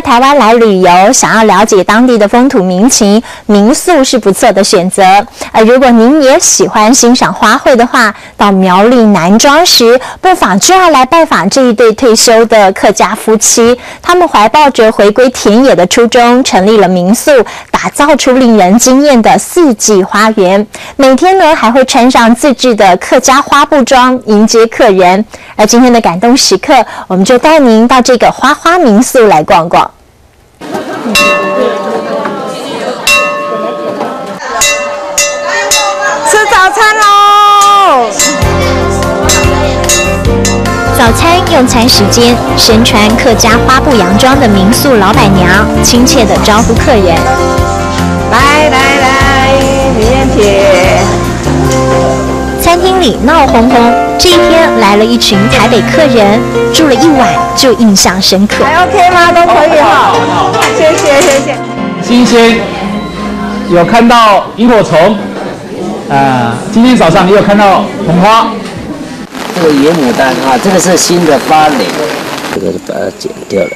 台湾来旅游，想要了解当地的风土民情，民宿是不错的选择。而如果您也喜欢欣赏花卉的话，到苗栗南庄时，不妨就要来拜访这一对退休的客家夫妻。他们怀抱着回归田野的初衷，成立了民宿，打造出令人惊艳的四季花园。每天呢，还会穿上自制的客家花布装迎接客人。而今天的感动时刻，我们就带您到这个花民宿来逛逛。吃早餐喽！早餐用餐时间，身穿客家花布洋装的民宿老板娘亲切地招呼客人。来，里面请。餐厅里闹哄哄，这一天来了一群台北客人，住了一晚就印象深刻。还 OK 吗？都可以哈。谢谢。新鲜，有看到萤火虫，今天早上也有看到红花。这个野牡丹啊，这个是新的发蕾，这个就把它剪掉了。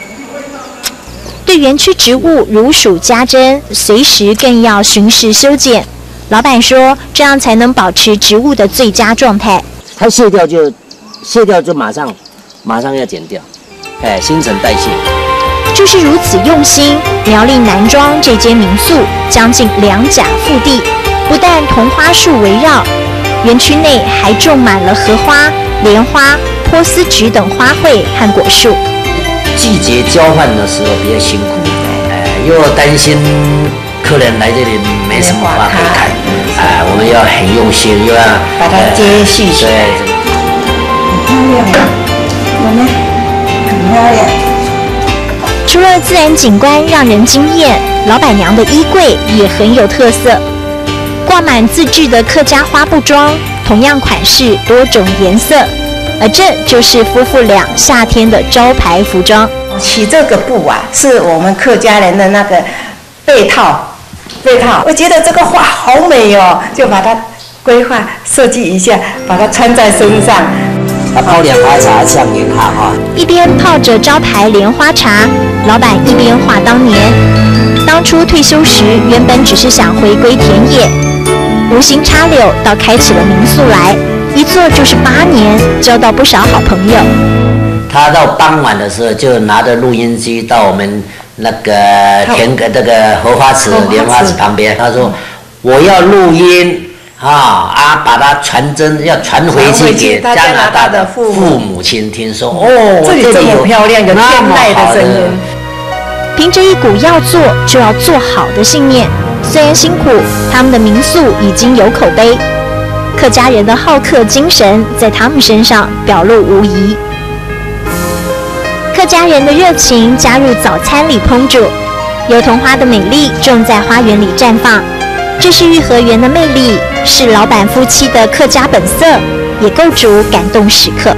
对园区植物如数家珍，随时更要巡视修剪。老板说，这样才能保持植物的最佳状态。它卸掉就马上要剪掉，新陈代谢。就是如此用心，苗栗南庄这间民宿将近2甲腹地，不但桐花树围绕，园区内还种满了荷花、莲花、波斯菊等花卉和果树。季节交换的时候比较辛苦，又担心客人来这里没什么花可以看，我们要很用心，又要把它接续起来。很漂亮，有没？很漂亮。除了自然景观让人惊艳，老板娘的衣柜也很有特色，挂满自制的客家花布装，同样款式，多种颜色。而这就是夫妇俩夏天的招牌服装。起这个布啊，是我们客家人的那个被套，我觉得这个花好美哦，就把它规划设计一下，把它穿在身上。泡莲花茶像莲花哈。一边泡着招牌莲花茶，老板一边话当年。当初退休时，原本只是想回归田野，无心插柳到开起了民宿来，一做就是8年，交到不少好朋友。他到傍晚的时候就拿着录音机到我们那个这个荷花池、莲花池旁边，他说我要录音。把它传真，要传回去给加拿大的父母亲听说。这里这么漂亮，有天籁的声音。凭着一股要做就要做好的信念，虽然辛苦，他们的民宿已经有口碑。客家人的好客精神在他们身上表露无遗。客家人的热情加入早餐里烹煮，油桐花的美丽种在花园里绽放。这是颐和园的魅力，是老板夫妻的客家本色，也构筑感动时刻。